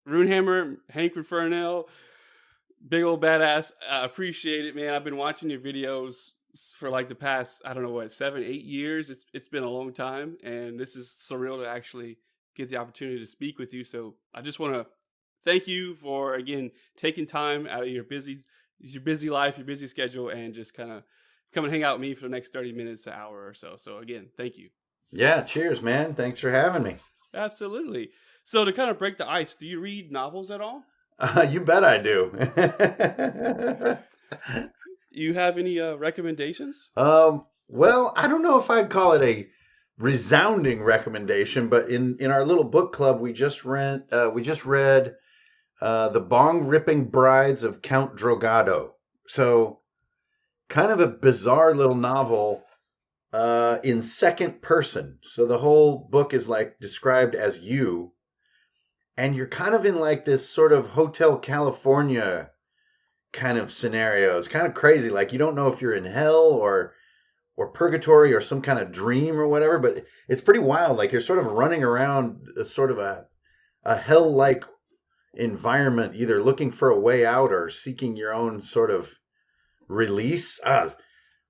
Runehammer, Hank Fernell, big old badass. I appreciate it, man. I've been watching your videos for like the past, I don't know what, 7, 8 years. It's been a long time, and this is surreal to actually get the opportunity to speak with you. So I just want to thank you for again taking time out of your busy life, your busy schedule, and just kind of come and hang out with me for the next 30 minutes, an hour or so. So again, thank you. Yeah, cheers, man. Thanks for having me. Absolutely. So to kind of break the ice, do you read novels at all? You bet I do. You have any recommendations? Well, I don't know if I'd call it a resounding recommendation, but in our little book club, we just read The Bong Ripping Brides of Count Drogado. So kind of a bizarre little novel in second person. So the whole book is like described as you, and you're kind of in like this sort of Hotel California kind of scenario. It's kind of crazy. Like you don't know if you're in hell or purgatory or some kind of dream or whatever, but it's pretty wild. Like you're sort of running around a sort of a hell like environment, either looking for a way out or seeking your own sort of release.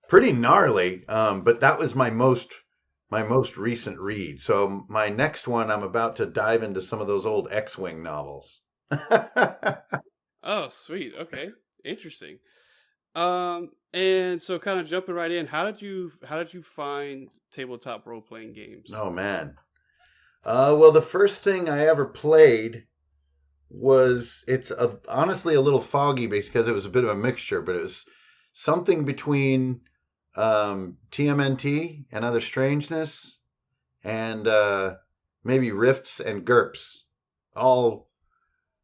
Pretty gnarly. But that was my most recent read. So my next one, I'm about to dive into some of those old X-Wing novels. Oh, sweet. Okay, interesting. And so kind of jumping right in, how did you find tabletop role playing games? Oh man. Well, the first thing I ever played was honestly a little foggy because it was a bit of a mixture, but it was something between TMNT and Other Strangeness and maybe Rifts and GURPS, all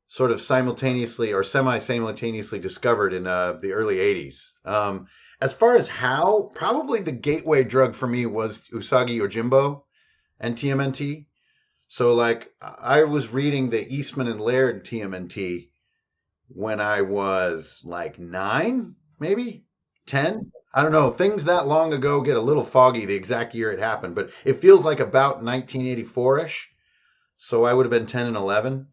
sort of simultaneously or semi-simultaneously discovered in the early 80s. As far as how, probably the gateway drug for me was Usagi Yojimbo and TMNT. So like I was reading the Eastman and Laird TMNT when I was like 9, maybe 10. I don't know. Things that long ago get a little foggy the exact year it happened, but it feels like about 1984ish. So I would have been 10 and 11.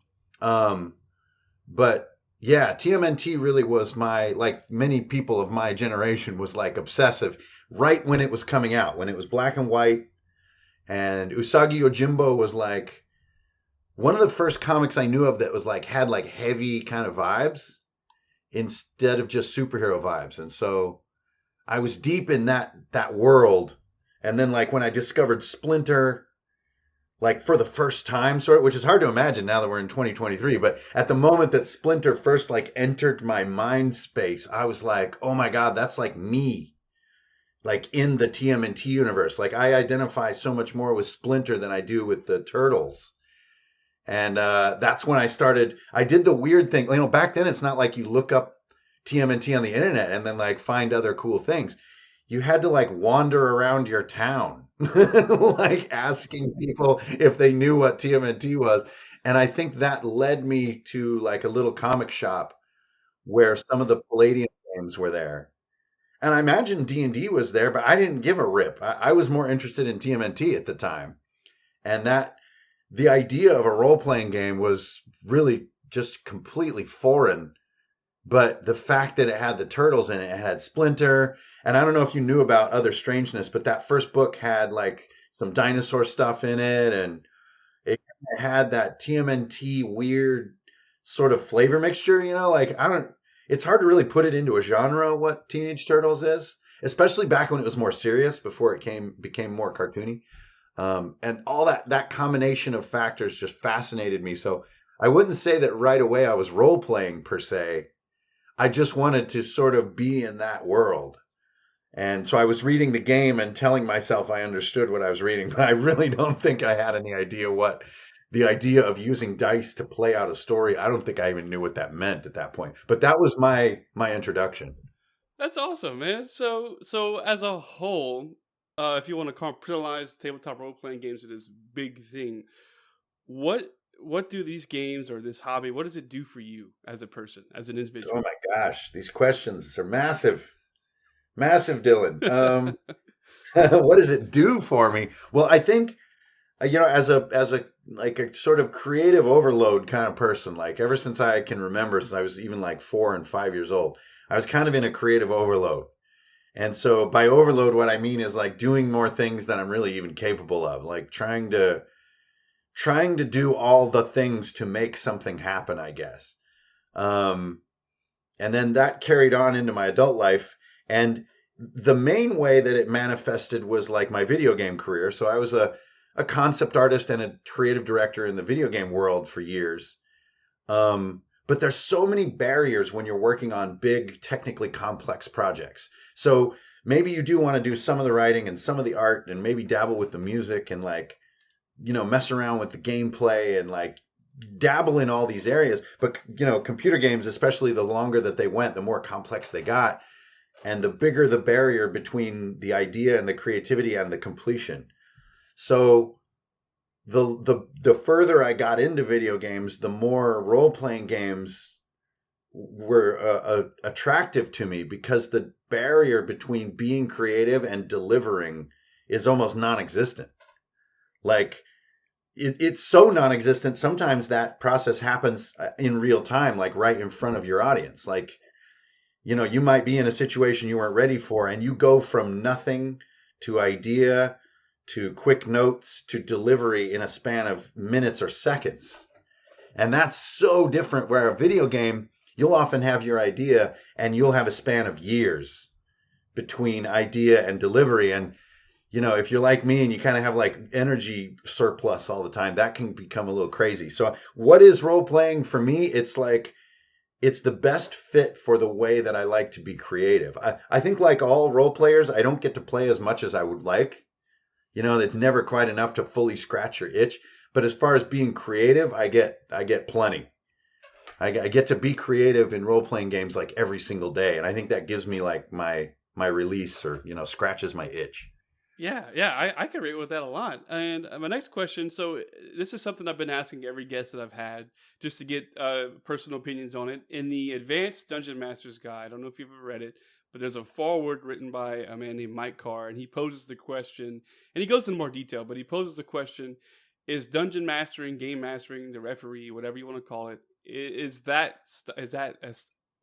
But yeah, TMNT really was like many people of my generation, was like obsessive right when it was coming out, when it was black and white. And Usagi Yojimbo was like one of the first comics I knew of that was like had like heavy kind of vibes instead of just superhero vibes. And so I was deep in that world. And then like when I discovered Splinter, like for the first time, sort of, which is hard to imagine now that we're in 2023, but at the moment that Splinter first like entered my mind space, I was like, oh my God, that's like me, like in the TMNT universe. Like I identify so much more with Splinter than I do with the Turtles. And that's when I did the weird thing. Back then it's not like you look up TMNT on the internet and then like find other cool things. You had to like wander around your town, like asking people if they knew what TMNT was. And I think that led me to like a little comic shop where some of the Palladium games were there. And I imagine D&D was there, but I didn't give a rip. I was more interested in TMNT at the time. And the idea of a role-playing game was really just completely foreign. But the fact that it had the turtles in it, it had Splinter, and I don't know if you knew about Other Strangeness, but that first book had like some dinosaur stuff in it, and it had that TMNT weird sort of flavor mixture, like it's hard to really put it into a genre what Teenage Turtles is, especially back when it was more serious before it became more cartoony. And all that combination of factors just fascinated me. So I wouldn't say that right away I was role playing per se. I just wanted to sort of be in that world. And so I was reading the game and telling myself I understood what I was reading, but I really don't think I had any idea what the idea of using dice to play out a story. I don't think I even knew what that meant at that point. But that was my introduction. That's awesome, man. So as a whole, if you want to compartmentalize tabletop role playing games to this big thing, what what do these games or this hobby, what does it do for you as a person, as an Oh individual? my gosh, these questions are massive, massive, Dylan. What does it do for me? Well, I think as a like a sort of creative overload kind of person. Like ever since I can remember, since I was even like 4 and 5 years old, I was kind of in a creative overload. And so by overload, what I mean is like doing more things than I'm really even capable of, like trying to do all the things to make something happen, I guess. Um, and then that carried on into my adult life. And the main way that it manifested was like my video game career. So I was a concept artist and a creative director in the video game world for years. But there's so many barriers when you're working on big, technically complex projects. So maybe you do want to do some of the writing and some of the art and maybe dabble with the music and like, mess around with the gameplay and like dabble in all these areas. But, computer games, especially the longer that they went, the more complex they got and the bigger the barrier between the idea and the creativity and the completion. So the further I got into video games, the more role playing games were attractive to me because the barrier between being creative and delivering is almost non-existent. Like it's so non-existent. Sometimes that process happens in real time, like right in front of your audience. Like, you might be in a situation you weren't ready for, and you go from nothing to idea to quick notes to delivery in a span of minutes or seconds. And that's so different where a video game, you'll often have your idea and you'll have a span of years between idea and delivery. And, if you're like me and you kind of have like energy surplus all the time, that can become a little crazy. So what is role playing for me? It's like, it's the best fit for the way that I like to be creative. I think like all role players, I don't get to play as much as I would like. It's never quite enough to fully scratch your itch. But as far as being creative, I get plenty. I get to be creative in role playing games like every single day, and I think that gives me like my release or scratches my itch. Yeah, I can relate with that a lot. And my next question, so this is something I've been asking every guest that I've had just to get personal opinions on it. In the Advanced Dungeon Master's Guide, I don't know if you've ever read it, but there's a foreword written by a man named Mike Carr, and he poses the question, and he goes into more detail, but he poses the question: is dungeon mastering, game mastering, the referee, whatever you want to call it, is that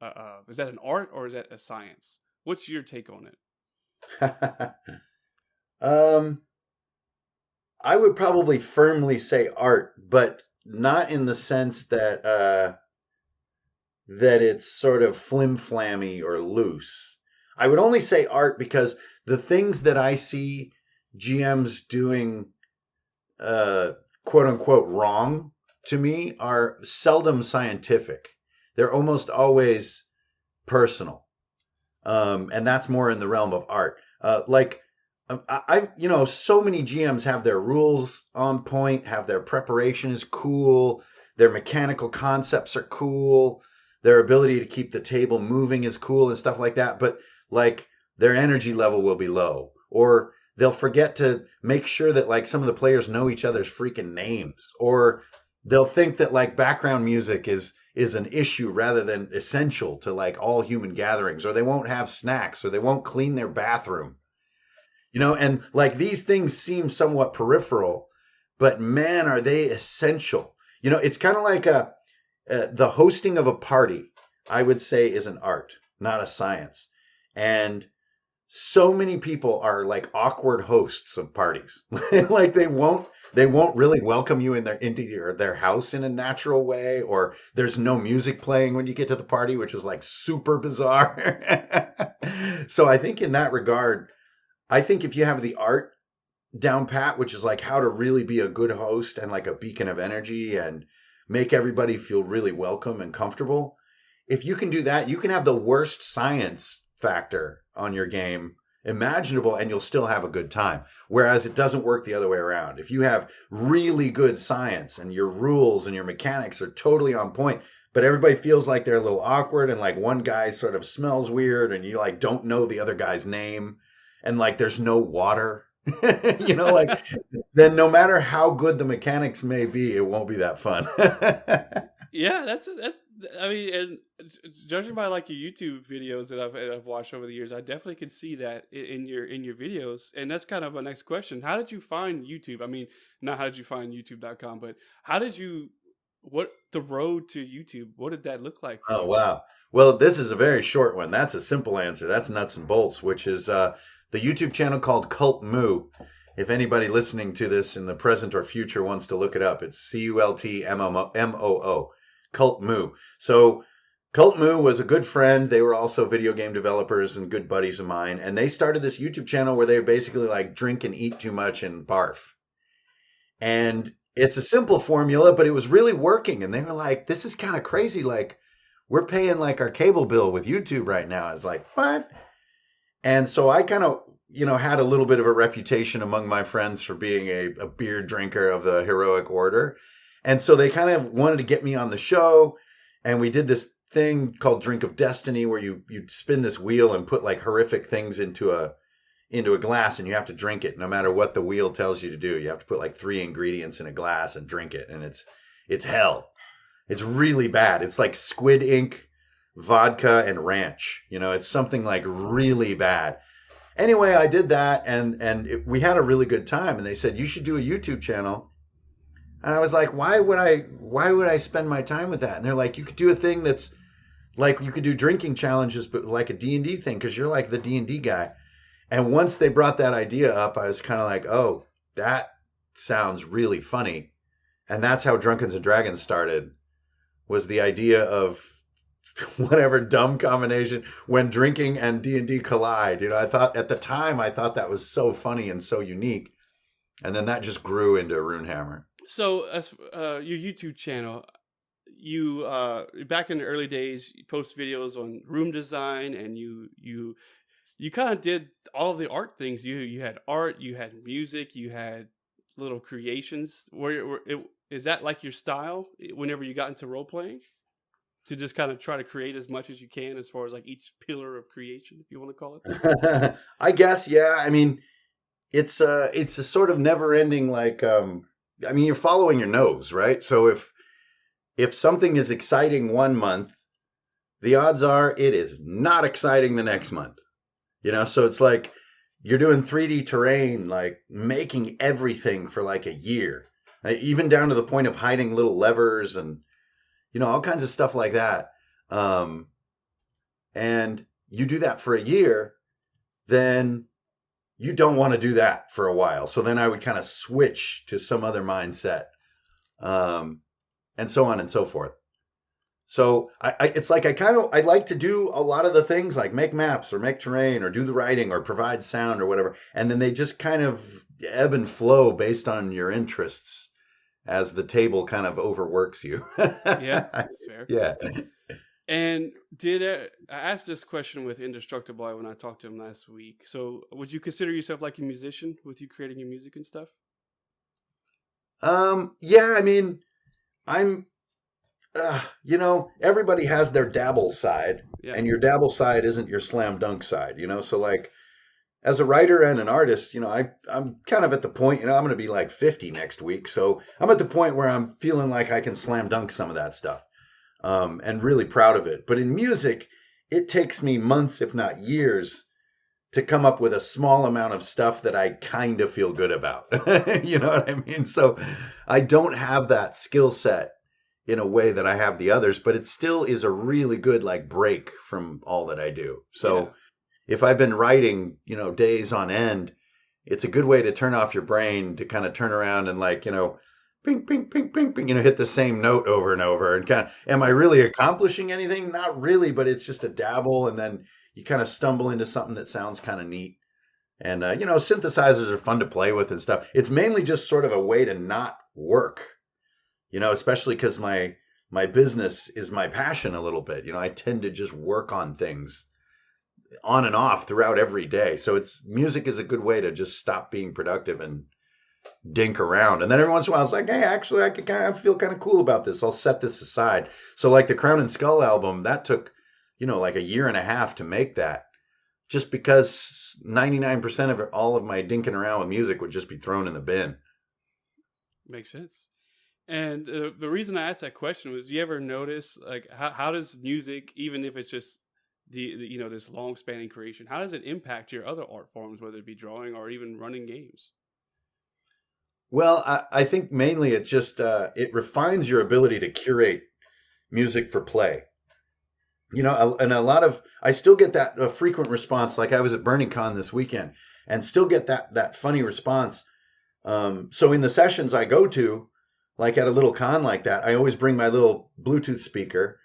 an art or is that a science? What's your take on it? um, I would probably firmly say art, but not in the sense that it's sort of flim-flammy or loose. I would only say art because the things that I see GMs doing, quote unquote, wrong to me are seldom scientific. They're almost always personal. And that's more in the realm of art. So many GMs have their rules on point, have their preparation is cool, their mechanical concepts are cool, their ability to keep the table moving is cool and stuff like that. But like their energy level will be low, or they'll forget to make sure that like some of the players know each other's freaking names, or they'll think that like background music is an issue rather than essential to like all human gatherings, or they won't have snacks, or they won't clean their bathroom. And like these things seem somewhat peripheral, but man, are they essential. It's kind of like the hosting of a party, I would say, is an art, not a science. And so many people are like awkward hosts of parties. Like they won't really welcome you into their house in a natural way, or there's no music playing when you get to the party, which is like super bizarre. So I think in that regard, I think if you have the art down pat, which is like how to really be a good host and like a beacon of energy and make everybody feel really welcome and comfortable, if you can do that, you can have the worst science factor on your game imaginable and you'll still have a good time. Whereas it doesn't work the other way around. If you have really good science and your rules and your mechanics are totally on point, but everybody feels like they're a little awkward and like one guy sort of smells weird and you like don't know the other guy's name and like there's no water, like then no matter how good the mechanics may be, it won't be that fun. Yeah, that's. I mean, and judging by like your YouTube videos that I've watched over the years, I definitely can see that in your videos. And that's kind of my next question. How did you find YouTube? I mean, not how did you find YouTube.com, but how did you what the road to YouTube? What did that look like for Oh, you? wow. Well, this is a very short one. That's a simple answer. That's nuts and bolts, which is the YouTube channel called Cult Moo. If anybody listening to this in the present or future wants to look it up, it's CULTMOO, Cult Moo. So Cult Moo was a good friend. They were also video game developers and good buddies of mine. And they started this YouTube channel where they basically like drink and eat too much and barf. And it's a simple formula, but it was really working. And they were like, this is kind of crazy. Like, we're paying like our cable bill with YouTube right now. I was like, what? And so I kind of, had a little bit of a reputation among my friends for being a beer drinker of the heroic order. And so they kind of wanted to get me on the show. And we did this thing called Drink of Destiny, where you spin this wheel and put like horrific things into a glass, and you have to drink it no matter what the wheel tells you to do. You have to put like 3 ingredients in a glass and drink it. And it's hell. It's really bad. It's like squid ink, vodka, and ranch. It's something like really bad. Anyway, I did that, and we had a really good time. And they said, you should do a YouTube channel. And I was like, why would I spend my time with that? And they're like, you could do a thing that's like, you could do drinking challenges, but like a D&D thing, because you're like the D&D guy. And once they brought that idea up, I was kind of like, oh, that sounds really funny. And that's how Drunkards and Dragons started, was the idea of whatever dumb combination when drinking and D&D collide. I thought at the time, that was so funny and so unique. And then that just grew into Runehammer. So, as your YouTube channel, you back in the early days, you post videos on room design, and you kind of did all the art things. You had art, you had music, you had little creations. Is that like your style whenever you got into role playing? To just kind of try to create as much as you can, as far as like each pillar of creation, if you want to call it. I guess, yeah. I mean, it's a sort of never ending, like, you're following your nose, right? So if something is exciting one month, the odds are it is not exciting the next month. So it's like you're doing 3D terrain, like making everything for like a year, even down to the point of hiding little levers and, all kinds of stuff like that. And you do that for a year, then you don't want to do that for a while. So then I would kind of switch to some other mindset, and so on and so forth. So it's like I like to do a lot of the things, like make maps or make terrain or do the writing or provide sound or whatever. And then they just kind of ebb and flow based on your interests as the table kind of overworks you. Yeah, that's fair. Yeah. And I asked this question with Indestructible when I talked to him last week. So, would you consider yourself like a musician with you creating your music and stuff? Yeah, I mean, I'm, everybody has their dabble side, Yeah. and your dabble side isn't your slam dunk side, So like, as a writer and an artist, I'm kind of at the point, I'm going to be like 50 next week. So I'm at the point where I'm feeling like I can slam dunk some of that stuff, and really proud of it. But in music, it takes me months, if not years, to come up with a small amount of stuff that I kind of feel good about. You know what I mean? So I don't have that skill set in a way that I have the others, but it still is a really good like break from all that I do. So Yeah. if I've been writing, days on end, it's a good way to turn off your brain, to kind of turn around and like, ping, ping, ping, ping, ping, hit the same note over and over, and kind of, am I really accomplishing anything? Not really, but it's just a dabble. And then you kind of stumble into something that sounds kind of neat. And, synthesizers are fun to play with and stuff. It's mainly just sort of a way to not work, especially because my business is my passion a little bit. I tend to just work on things on and off throughout every day. So music is a good way to just stop being productive and dink around. And then every once in a while, it's like, hey, actually, I feel kind of cool about this. I'll set this aside. So like the Crown and Skull album, that took, like a year and a half to make that, just because 99% of all of my dinking around with music would just be thrown in the bin. Makes sense. And the reason I asked that question was, you ever notice like how does music, even if it's just you know, this long spanning creation, how does it impact your other art forms, whether it be drawing or even running games? Well, I think mainly it just it refines your ability to curate music for play. And a lot of I still get that frequent response. Like I was at Burning Con this weekend, and still get that funny response. So in the sessions I go to, like at a little con like that, I always bring my little Bluetooth speaker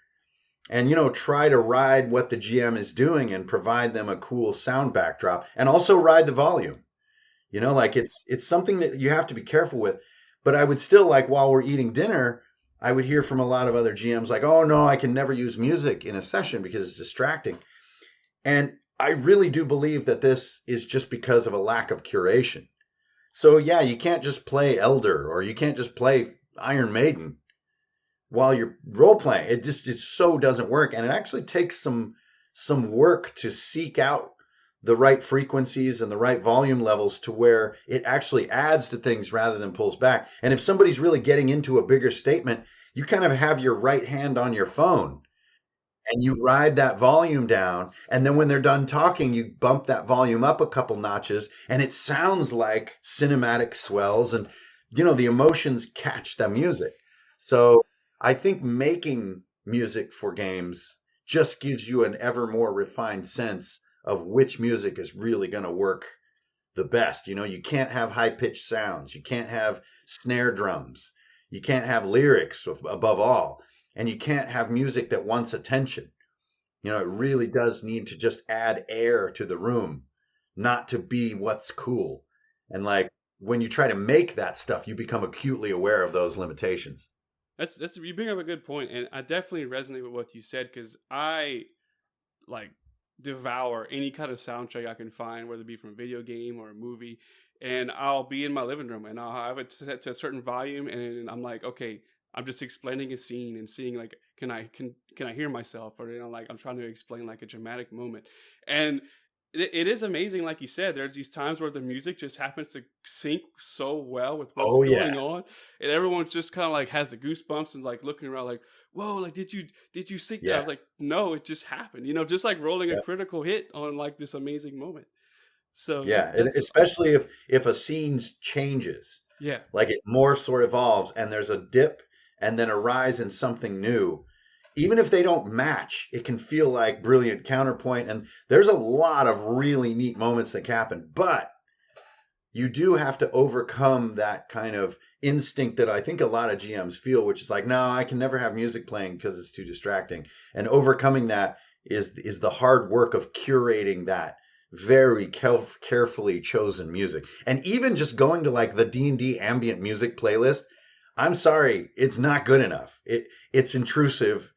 and try to ride what the GM is doing and provide them a cool sound backdrop, and also ride the volume. Like it's something that you have to be careful with. But I would still, like, while we're eating dinner, I would hear from a lot of other GMs like, "Oh no, I can never use music in a session because it's distracting." And I really do believe that this is just because of a lack of curation. So yeah, you can't just play Elder or you can't just play Iron Maiden while you're role playing. It so doesn't work, and it actually takes some work to seek out the right frequencies and the right volume levels to where it actually adds to things rather than pulls back. And if somebody's really getting into a bigger statement, you kind of have your right hand on your phone and you ride that volume down, and then when they're done talking, you bump that volume up a couple notches, and it sounds like cinematic swells, and the emotions catch the music. So I think making music for games just gives you an ever more refined sense of which music is really going to work the best. You can't have high pitched sounds, you can't have snare drums, you can't have lyrics above all, and you can't have music that wants attention. It really does need to just add air to the room, not to be what's cool. And like when you try to make that stuff, you become acutely aware of those limitations. That's you bring up a good point, and I definitely resonate with what you said, because I like devour any kind of soundtrack I can find, whether it be from a video game or a movie. And I'll be in my living room and I'll have it set to a certain volume, and I'm like, okay, I'm just explaining a scene and seeing like, can I hear myself, or like I'm trying to explain like a dramatic moment. And it is amazing, like you said. There's these times where the music just happens to sync so well with what's Oh going yeah. on, and everyone just kind of like has the goosebumps and like looking around like, whoa, like did you sync that? I Yeah. was like, no, it just happened, just like rolling a Yeah. critical hit on like this amazing moment. So Yeah. And that's especially if a scene changes, yeah. like it morphs or evolves and there's a dip and then a rise in something new, even if they don't match, it can feel like brilliant counterpoint. And there's a lot of really neat moments that happen. But you do have to overcome that kind of instinct that I think a lot of GMs feel, which is like, no, I can never have music playing because it's too distracting. And overcoming that is the hard work of curating that very carefully chosen music. And even just going to like the D&D ambient music playlist, I'm sorry, it's not good enough. It's intrusive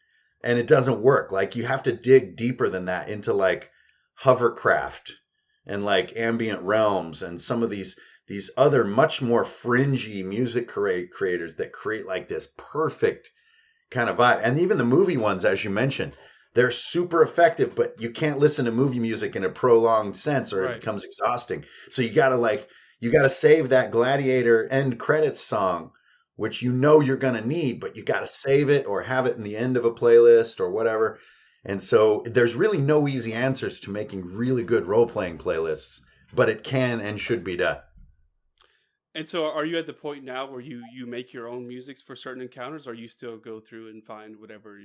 and it doesn't work. Like you have to dig deeper than that into like hovercraft and like ambient realms and some of these other much more fringy music creators that create like this perfect kind of vibe. And even the movie ones, as you mentioned, they're super effective, but you can't listen to movie music in a prolonged sense or it Right. becomes exhausting. So you gotta save that gladiator end credits song, which you're gonna need, but you gotta save it or have it in the end of a playlist or whatever. And so there's really no easy answers to making really good role playing playlists, but it can and should be done. And so are you at the point now where you make your own musics for certain encounters, or you still go through and find whatever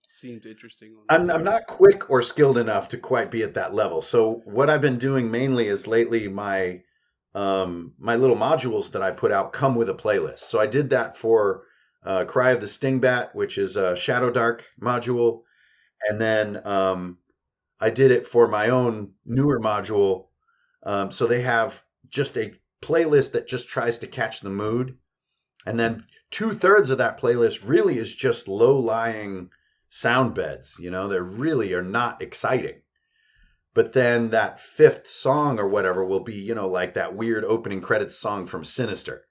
seems interesting on I'm not quick or skilled enough to quite be at that level. So what I've been doing mainly is lately my little modules that I put out come with a playlist. So I did that for Cry of the Stingbat, which is a Shadow Dark module, and then I did it for my own newer module. So they have just a playlist that just tries to catch the mood. And then 2/3 of that playlist really is just low lying sound beds. They really are not exciting. But then that fifth song or whatever will be, like that weird opening credits song from Sinister,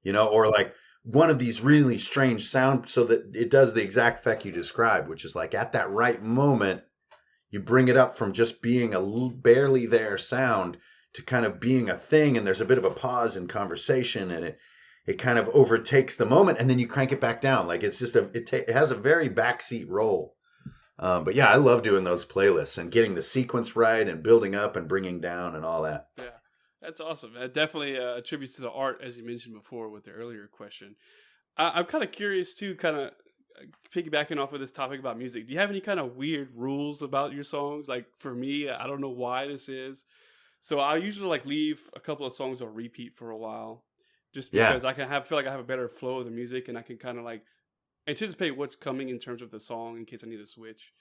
or like one of these really strange sound so that it does the exact effect you described, which is like at that right moment, you bring it up from just being a barely there sound to kind of being a thing, and there's a bit of a pause in conversation, and it kind of overtakes the moment, and then you crank it back down. Like it's just it has a very backseat role. But yeah, I love doing those playlists and getting the sequence right and building up and bringing down and all that. Yeah, that's awesome. That definitely attributes to the art, as you mentioned before with the earlier question. I'm kind of curious too, kind of piggybacking off of this topic about music. Do you have any kind of weird rules about your songs? Like for me, I don't know why this is. So I usually like leave a couple of songs on repeat for a while, just Yeah, because I can have feel like I have a better flow of the music and I can kind of like anticipate what's coming in terms of the song in case I need to switch.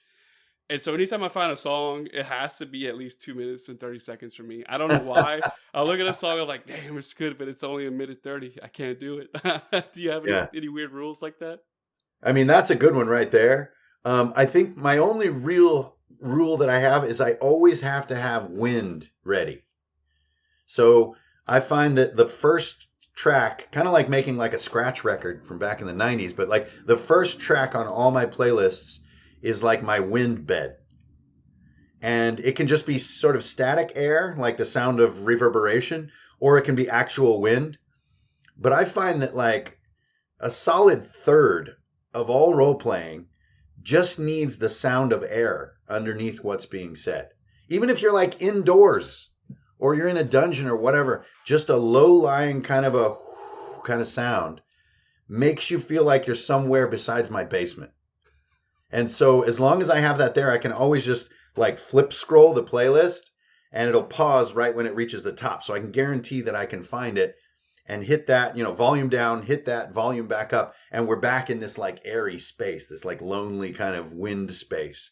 And so anytime I find a song, it has to be at least 2 minutes and 30 seconds for me. I don't know why. I look at a song, I'm like, damn, it's good, but it's only a minute 30. I can't do it. Do you have yeah. any weird rules like that? I mean, that's a good one right there. I think my only real rule that I have is I always have to have wind ready. So I find that the first track, kind of like making like a scratch record from back in the 90s, but like the first track on all my playlists is like my wind bed. And it can just be sort of static air, like the sound of reverberation, or it can be actual wind. But I find that like a solid third of all role playing just needs the sound of air underneath what's being said. Even if you're like indoors or you're in a dungeon or whatever, just a low lying kind of a kind of sound makes you feel like you're somewhere besides my basement. And so as long as I have that there, I can always just like flip scroll the playlist and it'll pause right when it reaches the top. So I can guarantee that I can find it and hit that, volume down, hit that volume back up. And we're back in this like airy space, this like lonely kind of wind space.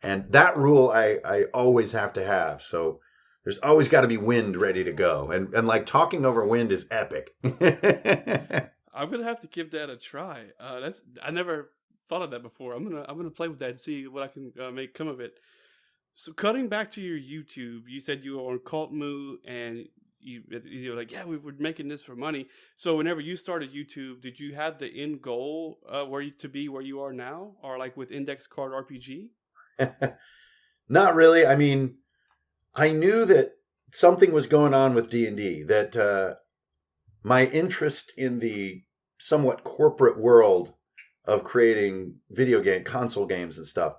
And that rule I always have to have. So there's always got to be wind ready to go. And like talking over wind is epic. I'm gonna have to give that a try. That's I never thought of that before. I'm gonna play with that and see what I can make come of it. So cutting back to your YouTube, you said you were on Cult Moo and you were like, yeah, we were making this for money. So whenever you started YouTube, did you have the end goal to be where you are now, or like with Index Card RPG? Not really. I mean, I knew that something was going on with D&D, that my interest in the somewhat corporate world of creating video game console games and stuff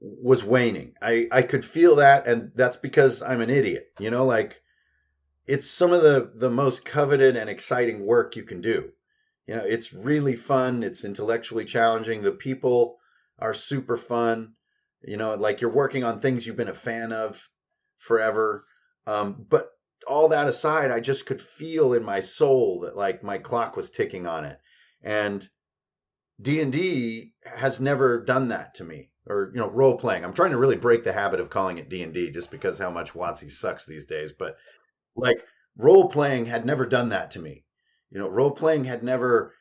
was waning. I could feel that, and that's because I'm an idiot. Like it's some of the most coveted and exciting work you can do. It's really fun. It's intellectually challenging. The people are super fun. Like you're working on things you've been a fan of forever. But all that aside, I just could feel in my soul that like my clock was ticking on it. And D&D has never done that to me. Or role playing. I'm trying to really break the habit of calling it D&D just because how much WotC sucks these days. But like role playing had never done that to me. Role playing had never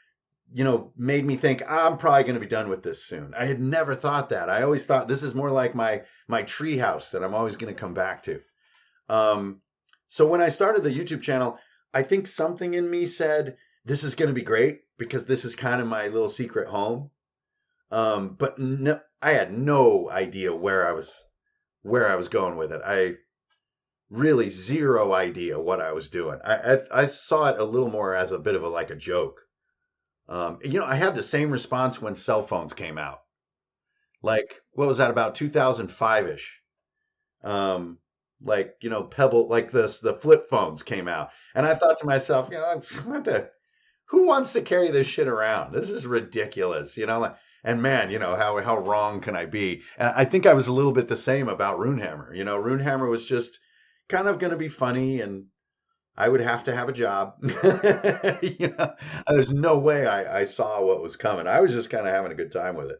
made me think I'm probably going to be done with this soon. I had never thought that. I always thought this is more like my tree house that I'm always going to come back to. So when I started the YouTube channel, I think something in me said this is going to be great because this is kind of my little secret home. But no, I had no idea where I was going with it. I really zero idea what I was doing. I saw it a little more as a bit of a joke. I had the same response when cell phones came out. Like, what was that, about 2005-ish? Pebble, like the flip phones came out. And I thought to myself, who wants to carry this shit around? This is ridiculous, and man, how wrong can I be? And I think I was a little bit the same about Runehammer. Runehammer was just kind of going to be funny and I would have to have a job. There's no way I saw what was coming. I was just kind of having a good time with it.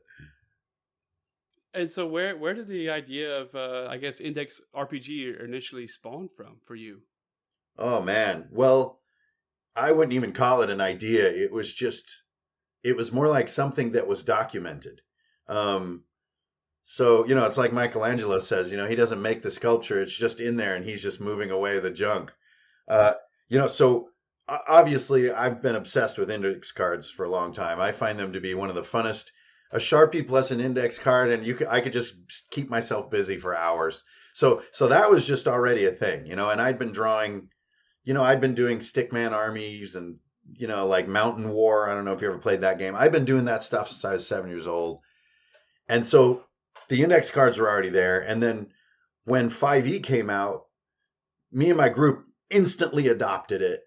And so where did the idea of I guess Index RPG initially spawn from for you? Oh man. Well, I wouldn't even call it an idea. It was more like something that was documented. Um, so, it's like Michelangelo says, he doesn't make the sculpture. It's just in there and he's just moving away the junk. Uh, so obviously I've been obsessed with index cards for a long time. I find them to be one of the funnest. A Sharpie plus an index card, and I could just keep myself busy for hours. So that was just already a thing, and I'd been drawing, I'd been doing stickman armies and like Mountain War. I don't know if you ever played that game. I've been doing that stuff since I was 7 years old. And so the index cards were already there. And then when 5e came out, me and my group instantly adopted it.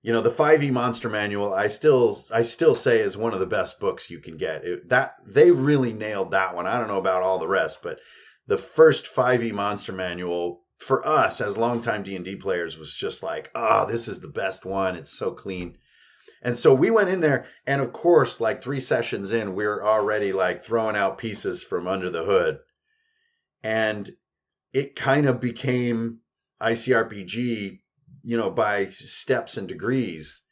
The 5e Monster Manual, I still say is one of the best books you can get. That they really nailed that one. I don't know about all the rest, but the first 5e Monster Manual for us as longtime D&D players was just like, oh, this is the best one. It's so clean. And so we went in there, and of course, like 3 sessions in, we're already like throwing out pieces from under the hood. And it kind of became ICRPG, by steps and degrees.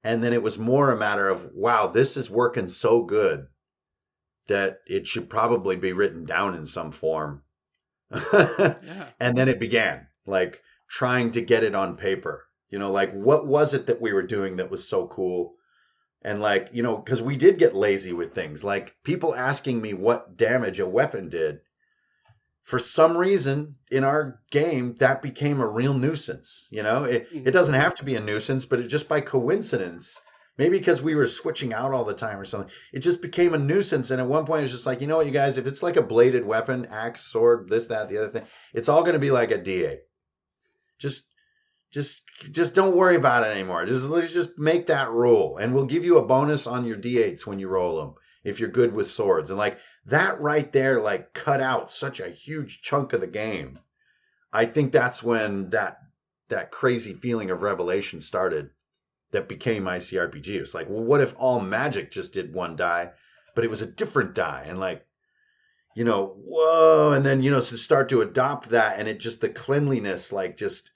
And then it was more a matter of, wow, this is working so good that it should probably be written down in some form. Yeah. And then it began, like trying to get it on paper. Like what was it that we were doing that was so cool? And like, because we did get lazy with things, like people asking me what damage a weapon did. For some reason in our game, that became a real nuisance. It doesn't have to be a nuisance, but it just by coincidence, maybe because we were switching out all the time or something, it just became a nuisance. And at one point, it's just like, you know what, you guys, if it's like a bladed weapon, axe, sword, this, that, the other thing, it's all going to be like a D8. Just don't worry about it anymore. Let's just make that rule, and we'll give you a bonus on your D8s when you roll them if you're good with swords. And like that right there, like cut out such a huge chunk of the game. I think that's when that crazy feeling of revelation started. That became ICRPG. It's like, well, what if all magic just did one die, but it was a different die, and like, whoa, and then to start to adopt that, and it just the cleanliness, like just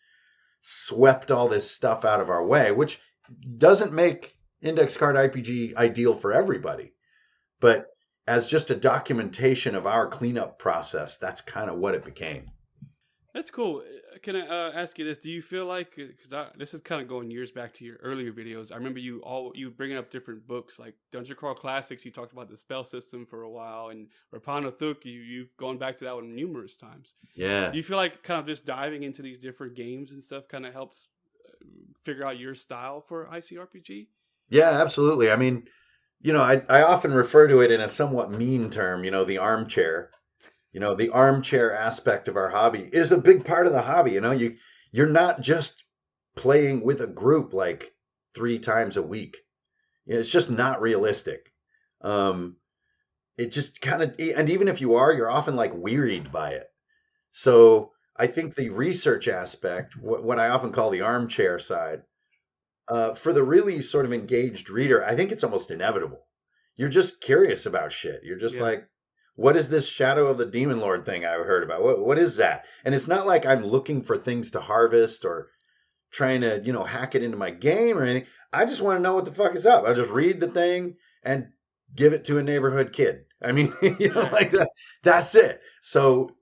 swept all this stuff out of our way, which doesn't make index card RPG ideal for everybody. But as just a documentation of our cleanup process, that's kind of what it became. That's cool. Can I ask you this? Do you feel like, because this is kind of going years back to your earlier videos, I remember you bringing up different books like Dungeon Crawl Classics. You talked about the spell system for a while, and Rapana Thuk, you've gone back to that one numerous times. Yeah. Do you feel like kind of just diving into these different games and stuff kind of helps figure out your style for ICRPG? Yeah, absolutely. I mean, I often refer to it in a somewhat mean term, the armchair. The armchair aspect of our hobby is a big part of the hobby. You're not just playing with a group like 3 times a week. It's just not realistic. It just kind of, and even if you are, you're often like wearied by it. So I think the research aspect, what I often call the armchair side, for the really sort of engaged reader, I think it's almost inevitable. You're just curious about shit. You're just like, what is this Shadow of the Demon Lord thing I heard about? What is that? And it's not like I'm looking for things to harvest or trying to, hack it into my game or anything. I just want to know what the fuck is up. I'll just read the thing and give it to a neighborhood kid. I mean, like that. That's it. So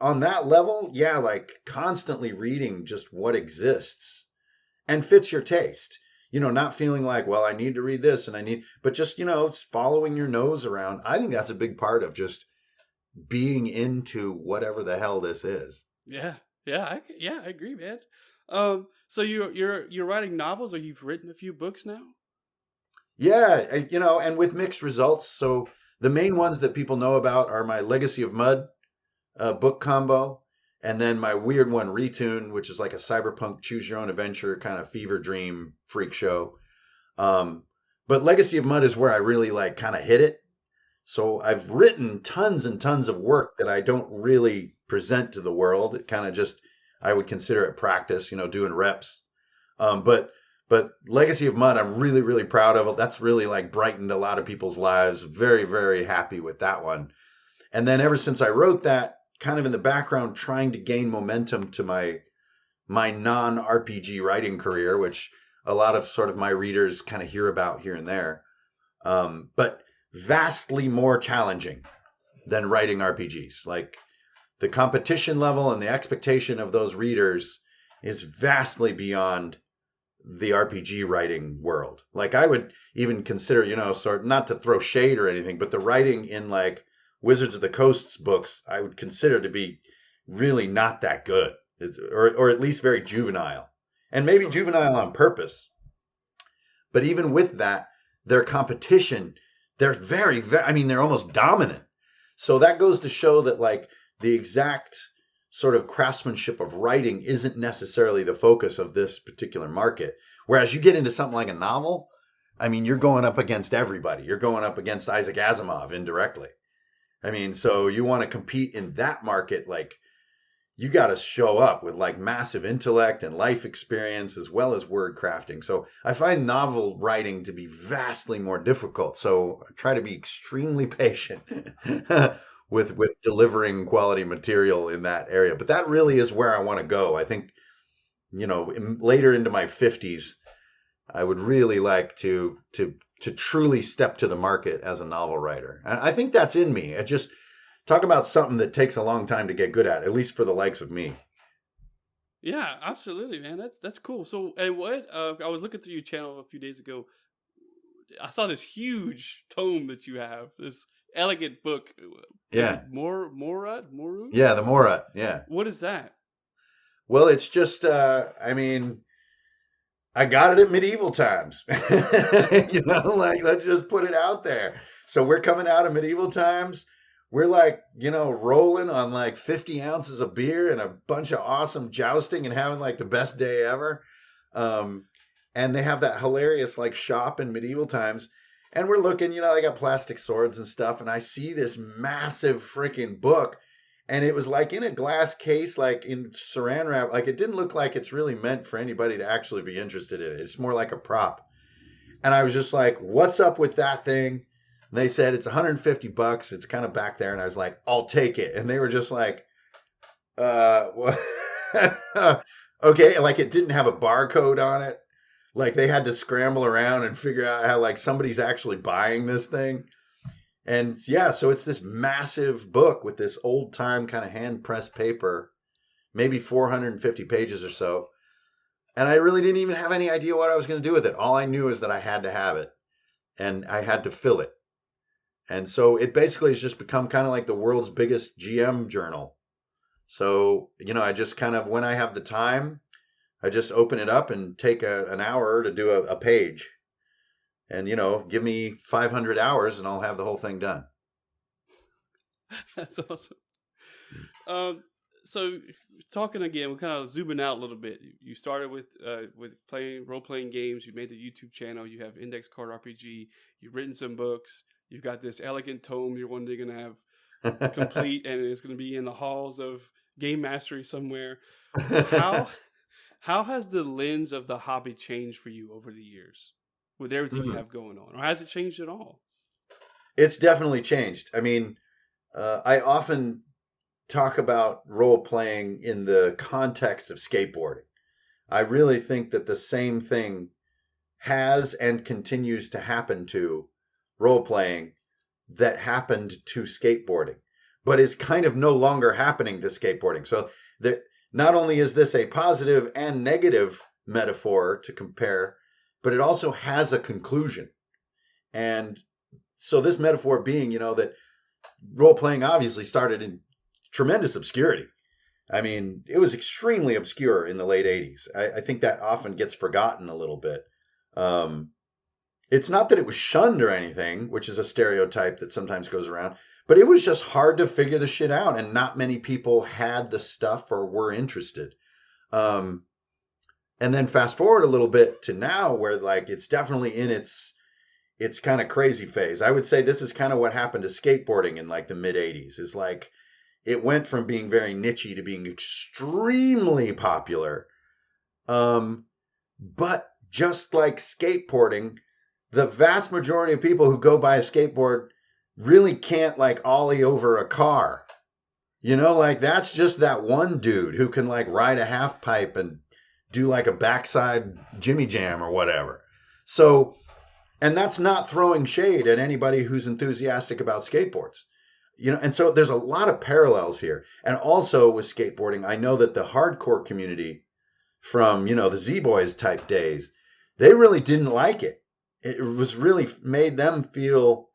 on that level, yeah, like constantly reading just what exists and fits your taste. Not feeling like, well, I need to read this but just, following your nose around. I think that's a big part of just being into whatever the hell this is. Yeah. I agree, man. So you're writing novels, or you've written a few books now? Yeah, and with mixed results. So the main ones that people know about are my Legacy of Mud book combo, and then my weird one, Retune, which is like a cyberpunk choose your own adventure kind of fever dream freak show. But Legacy of Mud is where I really like kind of hit it. So I've written tons and tons of work that I don't really present to the world. It kind of just, I would consider it practice, doing reps. But Legacy of Mud, I'm really, really proud of it. That's really like brightened a lot of people's lives. Very, very happy with that one. And then ever since I wrote that, kind of in the background, trying to gain momentum to my non-RPG writing career, which a lot of sort of my readers kind of hear about here and there, but vastly more challenging than writing RPGs. Like the competition level and the expectation of those readers is vastly beyond the RPG writing world. Like I would even consider, sort of not to throw shade or anything, but the writing in like Wizards of the Coast's books, I would consider to be really not that good, or at least very juvenile, and maybe juvenile on purpose. But even with that, their competition, they're very, I mean, they're almost dominant. So that goes to show that like the exact sort of craftsmanship of writing isn't necessarily the focus of this particular market. Whereas you get into something like a novel, I mean, you're going up against everybody. You're going up against Isaac Asimov indirectly. I mean, so you want to compete in that market, like you got to show up with like massive intellect and life experience as well as word crafting. So I find novel writing to be vastly more difficult. So I try to be extremely patient with delivering quality material in that area. But that really is where I want to go. I think, later into my 50s, I would really like to truly step to the market as a novel writer. And I think that's in me. I just talk about something that takes a long time to get good at least for the likes of me. Yeah, absolutely, man. That's cool. So, and what I was looking through your channel a few days ago. I saw this huge tome that you have. This elegant book. Is Yeah. it Morut? Morut? Yeah, the Mora. Yeah. What is that? Well, it's just I mean, I got it at medieval times. Like let's just put it out there. So we're coming out of medieval times. We're like, rolling on like 50 ounces of beer and a bunch of awesome jousting and having like the best day ever. Um, and they have that hilarious like shop in medieval times. And we're looking, they got plastic swords and stuff. And I see this massive freaking book. And it was like in a glass case, like in saran wrap. Like it didn't look like it's really meant for anybody to actually be interested in it. It's more like a prop. And I was just like, what's up with that thing? And they said it's $150. It's kind of back there. And I was like, I'll take it. And they were just like, what? Okay. Like it didn't have a barcode on it. Like they had to scramble around and figure out how like somebody's actually buying this thing. And yeah, so it's this massive book with this old time kind of hand pressed paper, maybe 450 pages or so. And I really didn't even have any idea what I was going to do with it. All I knew is that I had to have it and I had to fill it. And so it basically has just become kind of like the world's biggest GM journal. So, I just kind of, when I have the time, I just open it up and take an hour to do a page. And, give me 500 hours and I'll have the whole thing done. That's awesome. So talking again, we're kind of zooming out a little bit. You started with playing role playing games. You made the YouTube channel. You have Index Card RPG. You've written some books. You've got this elegant tome you're one day going to have complete, and it's going to be in the halls of game mastery somewhere. How has the lens of the hobby changed for you over the years with everything you have going on, or has it changed at all? It's definitely changed. I mean, I often talk about role playing in the context of skateboarding. I really think that the same thing has and continues to happen to role playing that happened to skateboarding, but is kind of no longer happening to skateboarding. So that not only is this a positive and negative metaphor to compare, but it also has a conclusion. And so this metaphor being, that role playing obviously started in tremendous obscurity. I mean, it was extremely obscure in the late 80s. I think that often gets forgotten a little bit. It's not that it was shunned or anything, which is a stereotype that sometimes goes around, but it was just hard to figure the shit out, and not many people had the stuff or were interested. And then fast forward a little bit to now, where like it's definitely in its kind of crazy phase. I would say this is kind of what happened to skateboarding in like the mid 80s. Is like it went from being very niche to being extremely popular. But just like skateboarding, the vast majority of people who go buy a skateboard really can't like ollie over a car. Like that's just that one dude who can like ride a half pipe and do like a backside Jimmy Jam or whatever. So, and that's not throwing shade at anybody who's enthusiastic about skateboards. And so there's a lot of parallels here. And also with skateboarding, I know that the hardcore community from, the Z-Boys type days, they really didn't like it. It was really made them feel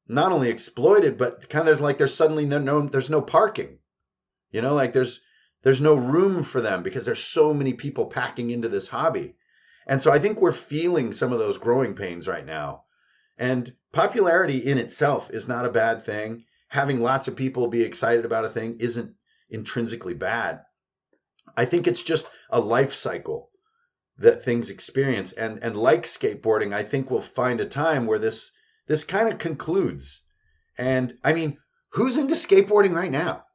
not only exploited, but kind of there's suddenly there's no parking, like there's no room for them because there's so many people packing into this hobby. And so I think we're feeling some of those growing pains right now. And popularity in itself is not a bad thing. Having lots of people be excited about a thing isn't intrinsically bad. I think it's just a life cycle that things experience. And like skateboarding, I think we'll find a time where this kind of concludes. And I mean, who's into skateboarding right now?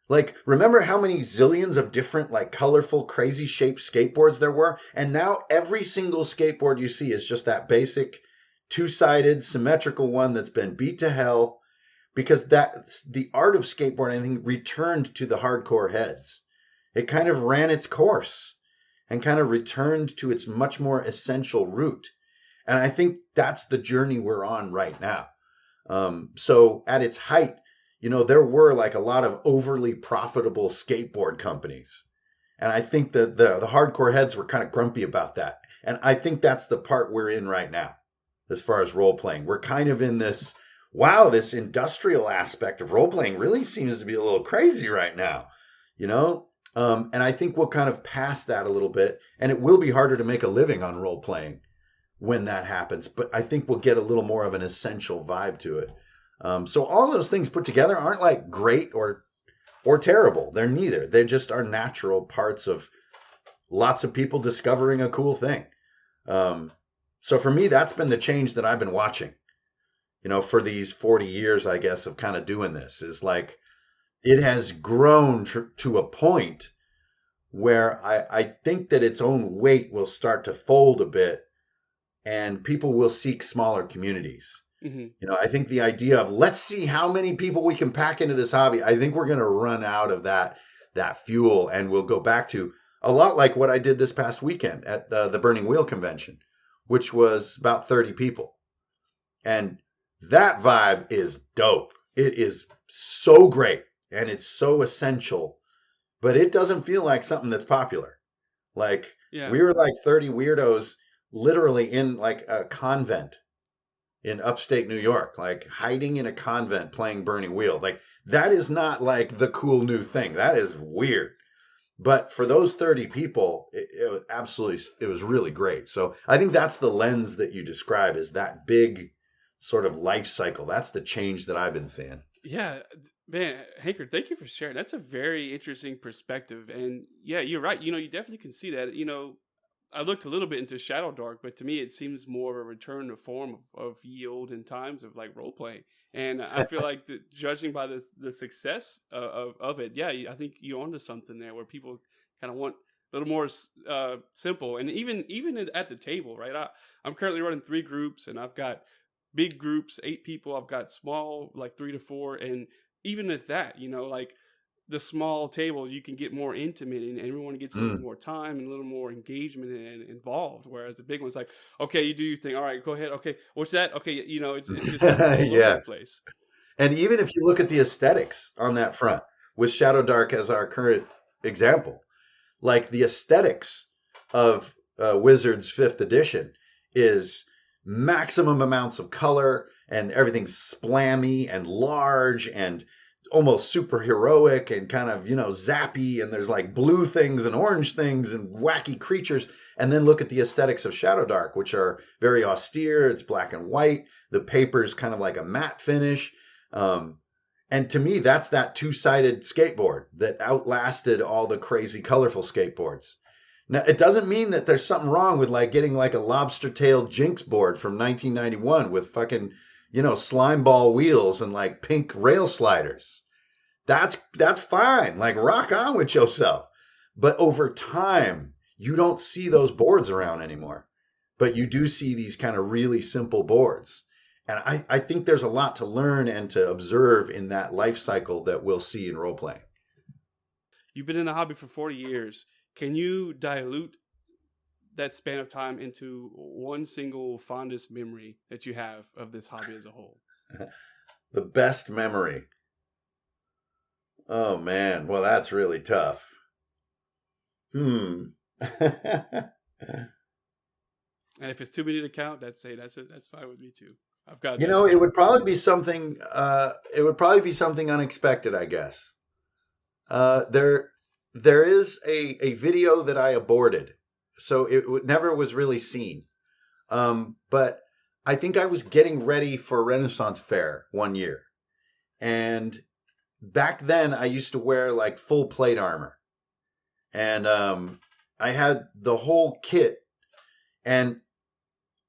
Like, remember how many zillions of different, like, colorful, crazy shaped skateboards there were? And now every single skateboard you see is just that basic two-sided symmetrical one that's been beat to hell, because the art of skateboarding, I think, returned to the hardcore heads. It kind of ran its course and kind of returned to its much more essential root. And I think that's the journey we're on right now. So at its height, there were like a lot of overly profitable skateboard companies. And I think that the hardcore heads were kind of grumpy about that. And I think that's the part we're in right now, as far as role playing. We're kind of in this, wow, this industrial aspect of role playing really seems to be a little crazy right now, and I think we'll kind of pass that a little bit, and it will be harder to make a living on role playing when that happens. But I think we'll get a little more of an essential vibe to it. So all those things put together aren't like great or terrible. They're neither. They just are natural parts of lots of people discovering a cool thing. So for me, that's been the change that I've been watching, for these 40 years, I guess, of kind of doing this, is like it has grown to a point where I think that its own weight will start to fold a bit and people will seek smaller communities. Mm-hmm. I think the idea of let's see how many people we can pack into this hobby, I think we're going to run out of that fuel, and we'll go back to a lot like what I did this past weekend at the Burning Wheel convention, which was about 30 people. And that vibe is dope. It is so great and it's so essential, but it doesn't feel like something that's popular. Like, we were like 30 weirdos literally in like a convent in upstate New York, like hiding in a convent playing Burning Wheel. Like, that is not like the cool new thing. That is weird. But for those 30 people, it was really great. So I think that's the lens that you describe, is that big sort of life cycle. That's the change that I've been seeing. Yeah, man, Hanker, thank you for sharing. That's a very interesting perspective. And yeah, you're right. You definitely can see that. I looked a little bit into Shadow Dark, but to me, it seems more of a return to form of ye olden times of like role playing. And I feel like judging by the success of it, yeah, I think you're onto something there where people kind of want a little more simple. And even at the table, right? I'm currently running 3 groups, and I've got big groups, 8 people. I've got small, like 3 to 4, and even at that, like the small tables, you can get more intimate, and everyone gets a little more time and a little more engagement and involved. Whereas the big one's like, okay, you do your thing. All right, go ahead. Okay, what's that? Okay, it's just all Yeah. over the place. And even if you look at the aesthetics on that front, with Shadow Dark as our current example, like the aesthetics of Wizards 5th edition is maximum amounts of color, and everything's splammy and large and almost superheroic and kind of, zappy, and there's like blue things and orange things and wacky creatures. And then look at the aesthetics of Shadow Dark, which are very austere. It's black and white. The paper's kind of like a matte finish. And to me, that's that two-sided skateboard that outlasted all the crazy colorful skateboards. Now, it doesn't mean that there's something wrong with like getting like a lobster-tailed Jinx board from 1991 with fucking, slime ball wheels and like pink rail sliders. That's fine. Like, rock on with yourself. But over time, you don't see those boards around anymore. But you do see these kind of really simple boards. And I think there's a lot to learn and to observe in that life cycle that we'll see in role playing. You've been in the hobby for 40 years. Can you dilute that span of time into one single fondest memory that you have of this hobby as a whole? The best memory. Oh man, well, that's really tough. And if it's too many to count, that's it. That's fine with me too. I've got. It would probably be something. It would probably be something unexpected, I guess. There is a video that I aborted so never was really seen. But I think I was getting ready for Renaissance Fair one year, and back then I used to wear like full plate armor, and I had the whole kit, and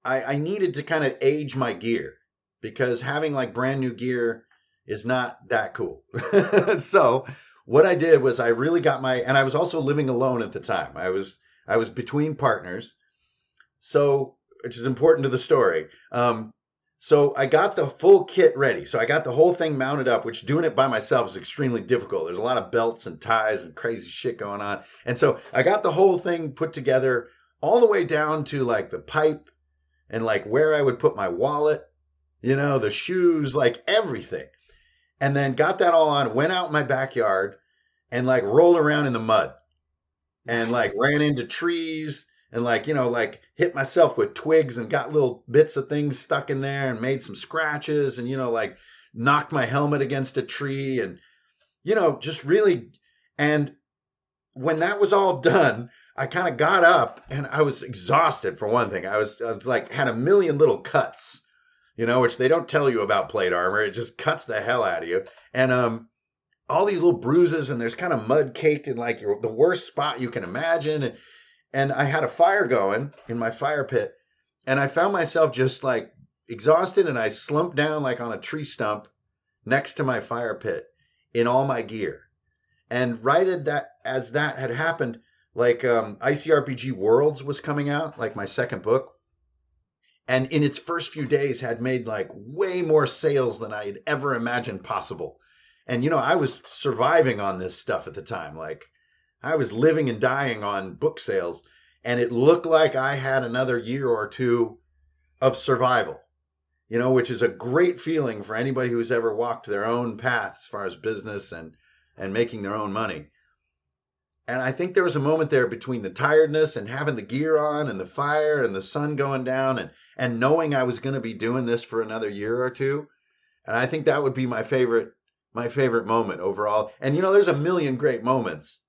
I needed to kind of age my gear because having like brand new gear is not that cool. So what I did was I really got and I was also living alone at the time. I was between partners, so which is important to the story. So I got the full kit ready. So I got the whole thing mounted up, which doing it by myself is extremely difficult. There's a lot of belts and ties and crazy shit going on. And so I got the whole thing put together all the way down to like the pipe and like where I would put my wallet, the shoes, like everything. And then got that all on, went out in my backyard and like rolled around in the mud and like Nice. ran into trees and like hit myself with twigs and got little bits of things stuck in there and made some scratches and like knocked my helmet against a tree and just really. And when that was all done, I kind of got up and I was exhausted for one thing. I was like had a million little cuts, which they don't tell you about plate armor. It just cuts the hell out of you. And all these little bruises and there's kind of mud caked in like the worst spot you can imagine. And I had a fire going in my fire pit and I found myself just like exhausted and I slumped down like on a tree stump next to my fire pit in all my gear. And right as that had happened, like ICRPG Worlds was coming out, like my second book. And in its first few days had made like way more sales than I had ever imagined possible. And, I was surviving on this stuff at the time. Like I was living and dying on book sales. And it looked like I had another year or two of survival, which is a great feeling for anybody who's ever walked their own path as far as business and making their own money. And I think there was a moment there between the tiredness and having the gear on and the fire and the sun going down and knowing I was going to be doing this for another year or two. And I think that would be my favorite moment overall. And there's a million great moments,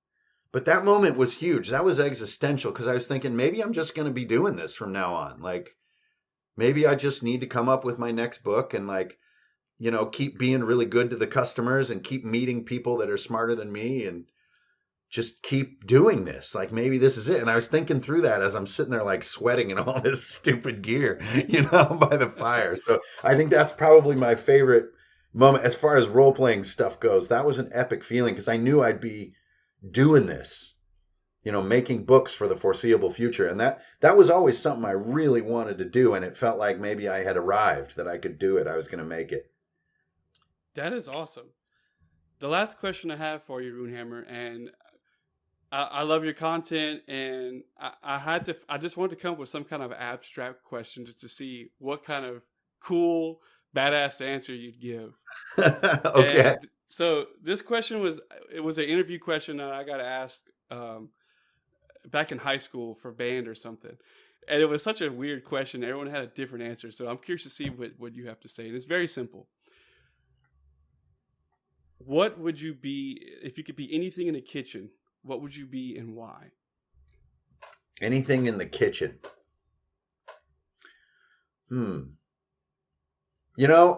but that moment was huge. That was existential because I was thinking maybe I'm just going to be doing this from now on. Like maybe I just need to come up with my next book and like, keep being really good to the customers and keep meeting people that are smarter than me and just keep doing this. Like maybe this is it. And I was thinking through that as I'm sitting there like sweating in all this stupid gear, by the fire. So I think that's probably my favorite moment as far as role playing stuff goes. That was an epic feeling because I knew I'd be doing this, making books for the foreseeable future. And that was always something I really wanted to do. And it felt like maybe I had arrived, that I could do it. I was going to make it. That is awesome. The last question I have for you, Runehammer, and I love your content, and I just wanted to come up with some kind of abstract question just to see what kind of cool, badass answer you'd give. Okay. And so this question it was an interview question that I got asked back in high school for band or something. And it was such a weird question. Everyone had a different answer. So I'm curious to see what you have to say. And it's very simple. What would you be if you could be anything in the kitchen? What would you be and why? Anything in the kitchen.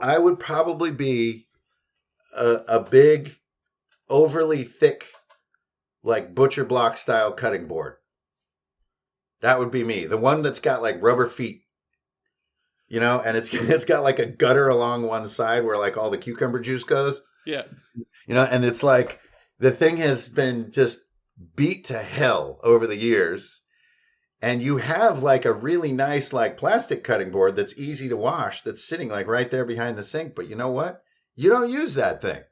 I would probably be a big, overly thick, like butcher block style cutting board. That would be me. The one that's got like rubber feet, and it's got like a gutter along one side where like all the cucumber juice goes. Yeah. And it's like the thing has been just beat to hell over the years. And you have like a really nice like plastic cutting board that's easy to wash that's sitting like right there behind the sink. But you know what? You don't use that thing.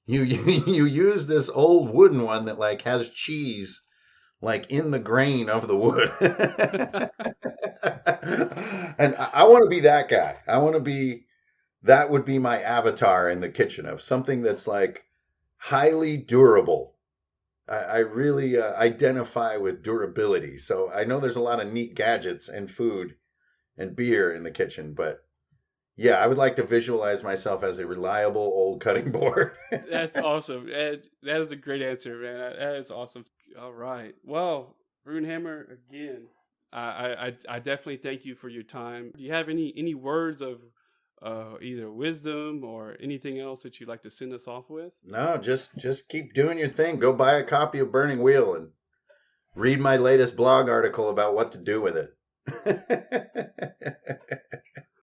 You use this old wooden one that like has cheese like in the grain of the wood. And I want to be that guy. That would be my avatar in the kitchen of something that's like highly durable. I really identify with durability. So I know there's a lot of neat gadgets and food and beer in the kitchen, but yeah, I would like to visualize myself as a reliable old cutting board. That's awesome. And that is a great answer, man. That is awesome. All right. Well, Runehammer, again, I definitely thank you for your time. Do you have any words of either wisdom or anything else that you'd like to send us off with? No, just keep doing your thing. Go buy a copy of Burning Wheel and read my latest blog article about what to do with it.